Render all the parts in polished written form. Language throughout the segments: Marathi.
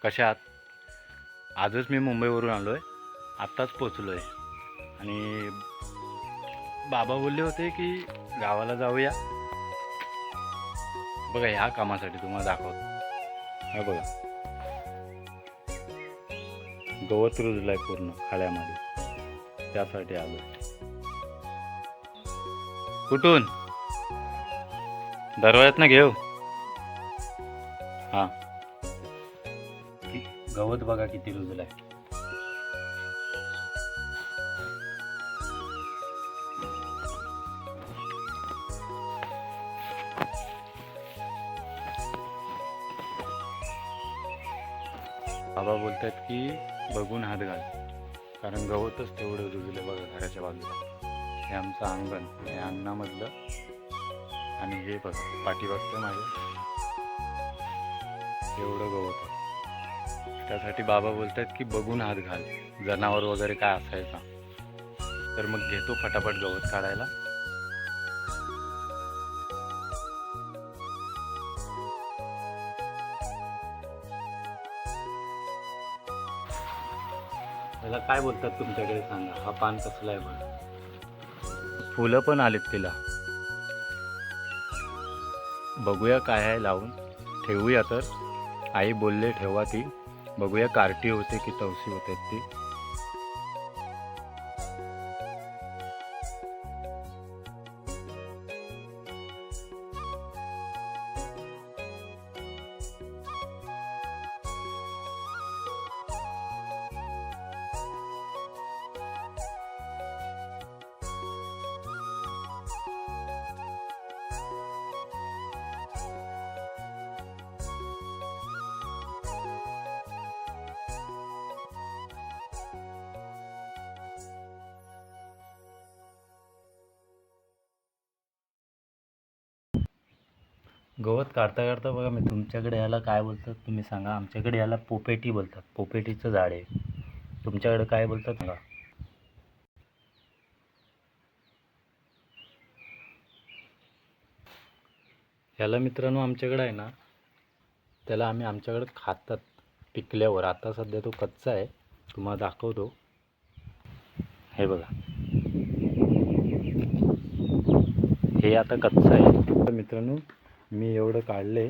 कशा आहात? आजच मी मुंबईवरून आलो आहे, आत्ताच पोचलो आहे आणि बाबा बोलले होते की गावाला जाऊया. बघा ह्या कामासाठी तुम्हाला दाखवतो. हा बघा, गवत रुजलं आहे पूर्ण खाड्यामध्ये, त्यासाठी आलो. कुठून? दरवाज्यात घेऊ. हां, गवत बघा किती रुजलं आहे. बाबा बोलतात की बघून हात घाल, कारण गवतच तेवढं रुजलं बघा घराच्या बाजूला. हे आमचं अंगण, हे अंगणामधलं, आणि हे बघा पाठी बघतं माझ्या, एवढं गवत आहे. त्यासाठी बाबा बोलतात की बघून हात घाल, जनावर वगैरे काय असायचा तर मग घेतो फटाफट गवत काढायला. त्याला काय बोलतात तुमच्याकडे सांगा. हा पान कसला आहे बघ, फुलं पण आलीत तिला. बघूया काय आहे लावून, ठेवूया तर. आई बोलले ठेवा ती, बघूया कार्टी होते की तवसी होते ती. गवत काढता काढता बघा मी, तुमच्याकडे याला काय बोलतात तुम्ही सांगा. आमच्याकडे याला पोपेटी बोलतात, पोपेटीचं झाड आहे. तुमच्याकडे काय बोलतात सांगा. याला मित्रांनो आमच्याकडे आहे ना, त्याला आम्ही आमच्याकडे खातात पिकल्यावर. आता सध्या तो कच्चा आहे, तुम्हाला दाखवतो. हे बघा, हे आता कच्चा आहे. मित्रांनो मी एवढं काढले.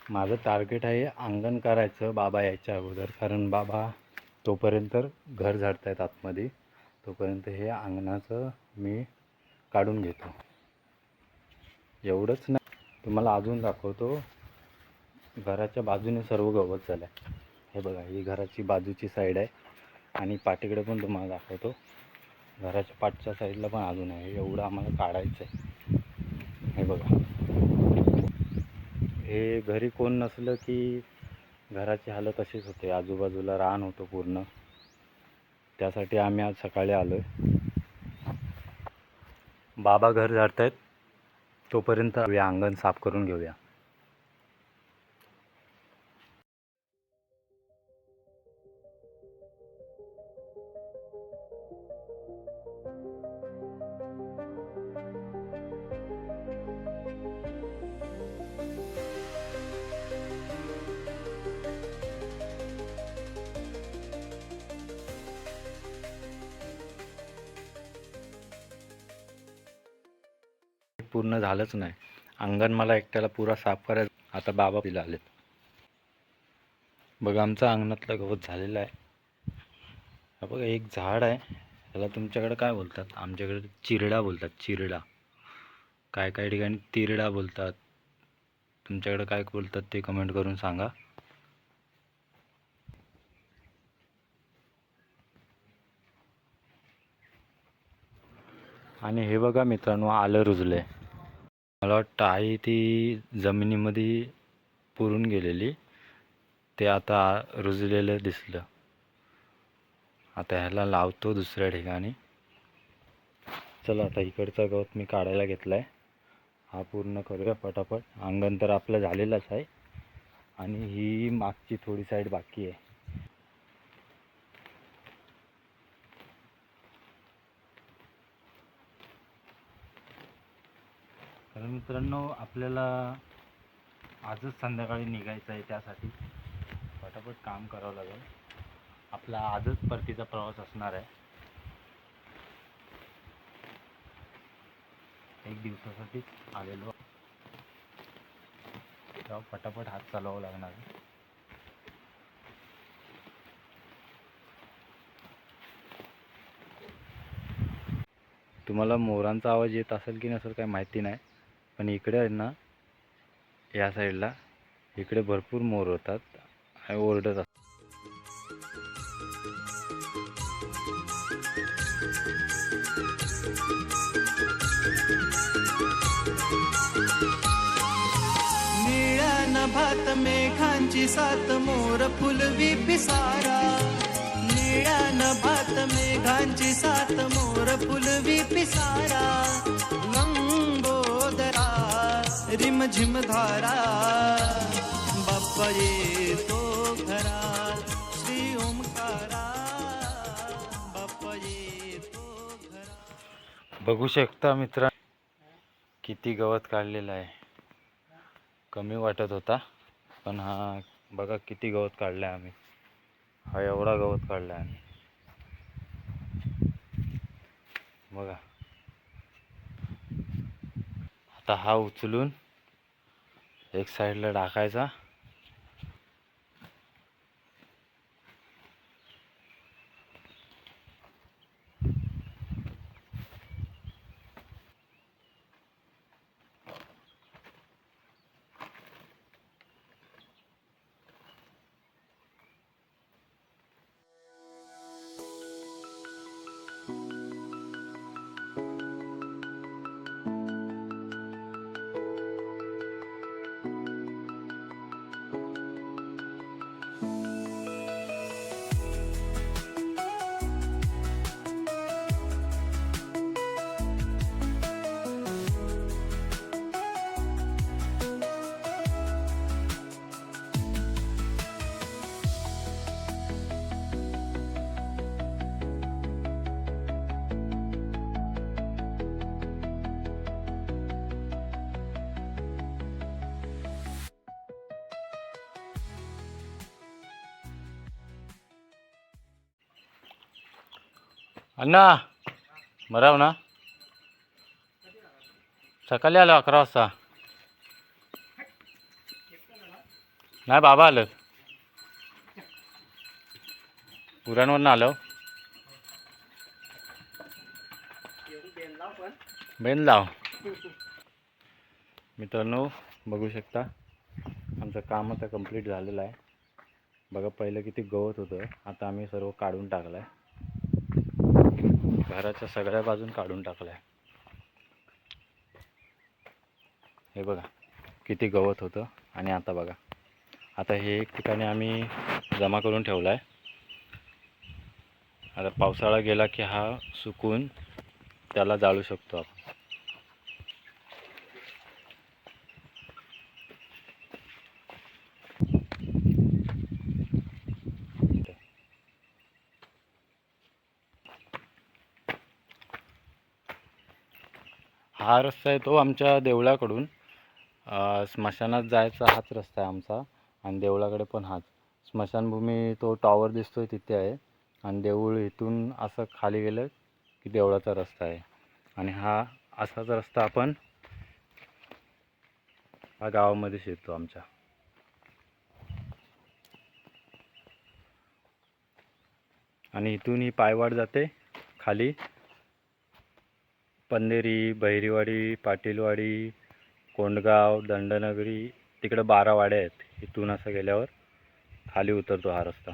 माझं टार्गेट आहे अंगण करायचं बाबा यायच्या अगोदर, कारण बाबा तोपर्यंत घर झाडतायत आतमध्ये, तोपर्यंत हे अंगणाचं मी काढून घेतो. एवढंच नाही, तुम्हाला अजून दाखवतो. घराच्या बाजूने सर्व गवत झालं आहे. हे बघा, ही घराची बाजूची साईड आहे, आणि पाठीकडे पण तुम्हाला दाखवतो. घराच्या पाठच्या साईडला पण अजून आहे. एवढं आम्हाला काढायचं आहे. हे बघा, हे घरी कोण नसलं की घराची हालत अशीच होते. आजूबाजूला रान होतं पूर्ण, त्यासाठी आम्ही आज सकाळी आलो आहे. बाबा घर झाडतायत, तोपर्यंत अंगण साफ करून घेऊया. पूर्ण झालंच नाही, अंगण मला एकट्याला पुरा साफ करायचं. आता बाबा पिला आलेत. बघा आमचं अंगणातलं गवत झालेलं आहे. हा बघा, एक झाड आहे, त्याला तुमच्याकडे काय बोलतात? आमच्याकडे चिरडा बोलतात, चिरडा. काय काय ठिकाणी तिरडा बोलतात. तुमच्याकडे काय बोलतात ते कमेंट करून सांगा. आणि हे बघा मित्रांनो, आलं रुजले. मला वाटतं आई ती जमिनीमध्ये पुरून गेलेली, ते आता रुजलेलं दिसलं. आता ह्याला लावतो दुसऱ्या ठिकाणी. चला आता इकडचा गवत मी काढायला घेतला आहे. हा पूर्ण करूया पटापट. अंगण तर आपलं झालेलंच आहे, आणि ही मागची थोडी साईड बाकी आहे. तर मित्रांनो आपल्याला आजच संध्याकाळी निघायचं आहे, त्यासाठी पटापट काम करावं लागेल. आपला आजच परतीचा प्रवास असणार आहे. एक दिवसासाठीच आलेलो, तेव्हा पटापट हात चालवावं लागणार आहे. तुम्हाला मोरांचा आवाज येत असेल की नसेल काही माहिती नाही, पण इकडे आहे ना, या साईडला इकडे भरपूर मोर होतात आणि ओरडत असतात. निळ्या नभात मेघांची सात मोर फुलवी पिसारा. निळ्या नभात मेघांची सात मोर फुलवी पिसारा. लंबोदरा रिमझिम धारा. बाप्पा येतो घरात श्री ओंकारा. बाप्पा येतो घरात. बघू शकता मित्रा, किती गवत काढलेलं आहे. कमी वाटत होता, पण हा बघा किती गवत काढलं आहे आम्ही. हा एवढा गवत काढला आहे आम्ही. बघा, आता हा उचलून एक साईडला टाकायचा. अण्णा बराव ना? सकाळी आलो 11 वाजता. नाही, बाबा आलं. उरणवरून आलो. बेन लाव. मित्रांनो, बघू शकता आमचं काम आता कंप्लीट झालेलं आहे. बघा, पहिलं किती गवत होतं, आता आम्ही सर्व काढून टाकलं आहे. घराच्या सगळ्या बाजून काढून टाकलं आहे. हे बघा किती गवत होतं. आणि आता बघा, आता हे एक ठिकाणी आम्ही जमा करून ठेवला आहे. आता पावसाळा गेला की हा सुकून त्याला जाळू शकतो आपण. हा रस्ता आहे तो आमच्या देवळाकडून स्मशानात जायचा हाच रस्ता आहे आमचा. आणि देवळाकडे पण हाच. स्मशानभूमी तो टॉवर दिसतोय तिथे आहे. आणि देऊळ इथून असं खाली गेलं की देवळाचा रस्ता आहे. आणि हा असाच रस्ता आपण हा गावामध्ये शिरतो आमच्या. आणि इथून ही पायवाट जाते खाली. पंधेरी, बहिरीवाडी, पाटीलवाडी, कोंडगाव, दंडनगरी, तिकडे 12 वाड्या आहेत. इथून असं गेल्यावर खाली उतरतो हा रस्ता.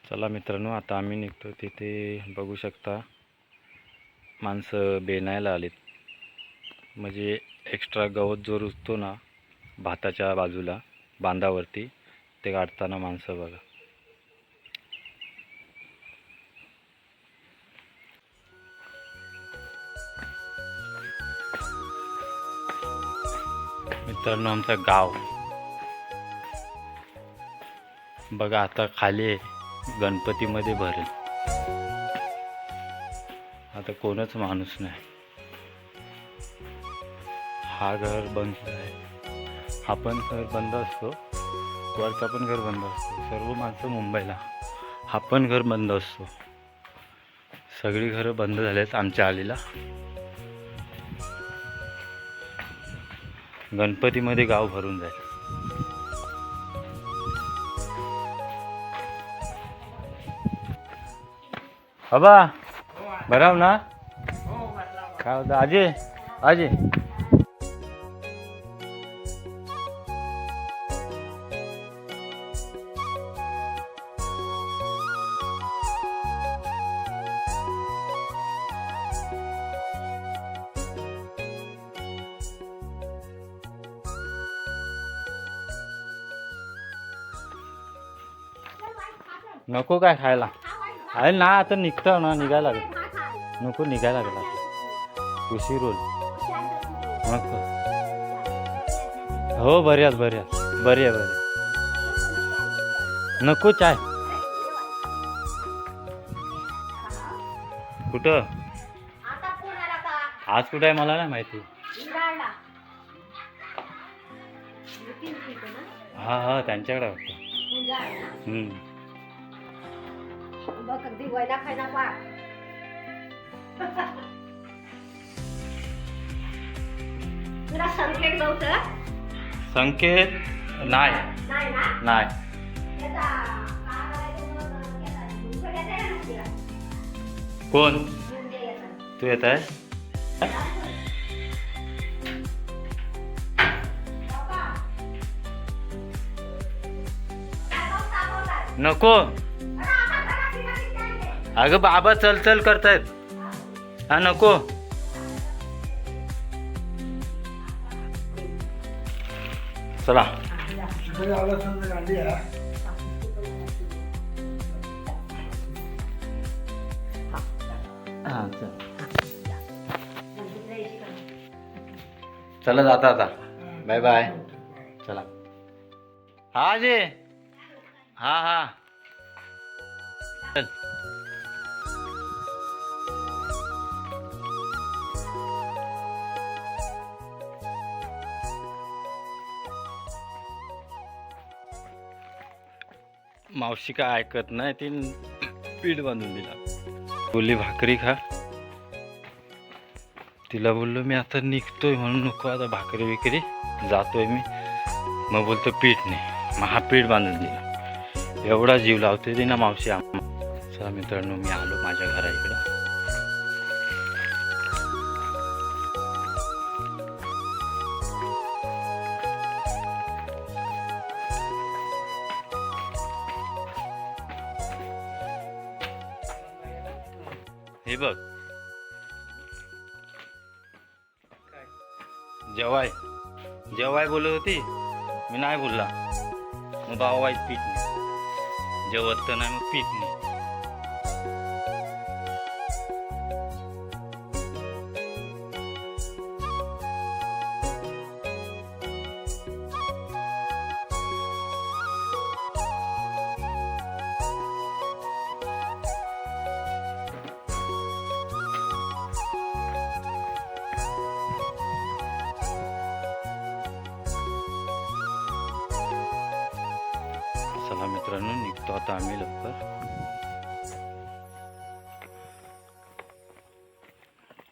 चला मित्रांनो, आता आम्ही निघतो. तिथे बघू शकता माणसं बेनायला आलीत. म्हणजे एक्स्ट्रा गवत जो रुजतो ना भाताच्या बाजूला बांधावरती, ते काढताना माणसं बघा. मित्रांनो, आमचं गाव बघा आता खाली गणपतीमध्ये भरेल. आता कोणच माणूस नाही. हा घर बंद आहे. हा पण घर बंद असतो, वरचा पण घर बंद असतो. सर्व माणसं मुंबईला, हा पण घर बंद असतो. सगळी घरं बंद झालेत आमच्या आलीला. गणपतीमध्ये गाव भरून जाईल. बाबा बराव ना? काय होतं अजय? अजय नको काय खायला? आहे ना, आता निघतो ना, निघायला लागेल. नको निघायला लागला, उशीर होईल. नको. हो बऱ्याच बऱ्या. नको चाय. कुठं आज कुठं आहे मला नाही माहिती. हा त्यांच्याकडे वाटतं. संकेत नाही. कोण तू येत आहे? नको अगं बाबा चल करतायत. हा नको. चला चला जाता आता. Bye bye. चला हा जे हा चल. मावशी काय ऐकत नाही, ती पीठ बांधून दिला. बोलली भाकरी खा. तिला बोललो मी आता निघतोय म्हणून नको आता भाकरी विकरी जातोय मी. मग बोलतो पीठ नाही. मग हा पीठ बांधून दिला. एवढा जीव लावते ती ना मावशी. चला मित्रांनो, मी आलो माझ्या घरा इकडं. हे बघ जेवाय बोलत होती, मी नाही बोलला. मग भाऊ वाईट पीठ नाही, जेवत तर नाही मग पीठ नाही. चला मित्रांनो, निघतो आता आम्ही लवकर.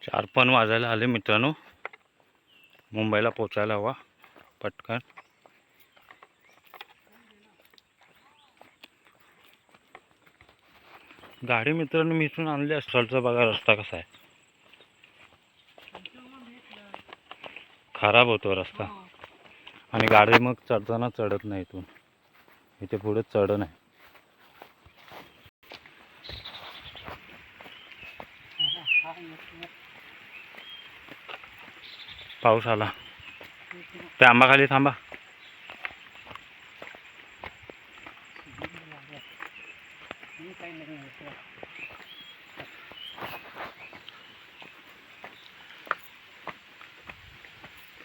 4 वाजायला आले मित्रांनो. मुंबईला पोचायला हवा पटकन. गाडी मित्रांनो मी इथून आणली. अस्सलचा बघा रस्ता कसा आहे, खराब होतो रस्ता. आणि गाडी मग चढताना चढत नाही. इथून इथे पुढे चढ नाही. पाऊस आला. त्या आंबाखाली थांबा.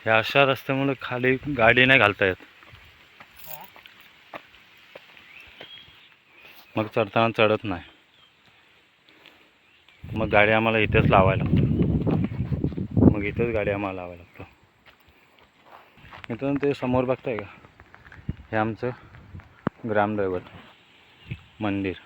ह्या अशा रस्त्यामुळे खाली गाडी नाही घालता येत. मग चढताना चढत नाही. मग गाडी आम्हाला इथेच लावायला लागतं. मग इथेच गाडी आम्हाला लावायला लागतं. मित्रांनो ते समोर बघताय का, हे आमचं ग्रामदैवत मंदिर.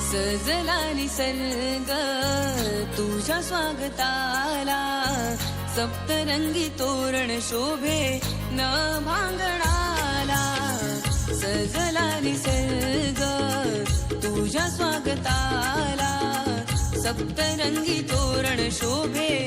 सजला निसर्ग तुझ्या स्वागताला, सप्तरंगी तोरण शोभे न भांगणाला. सजला निसर्ग तुझ्या स्वागताला, सप्तरंगी तोरण शोभे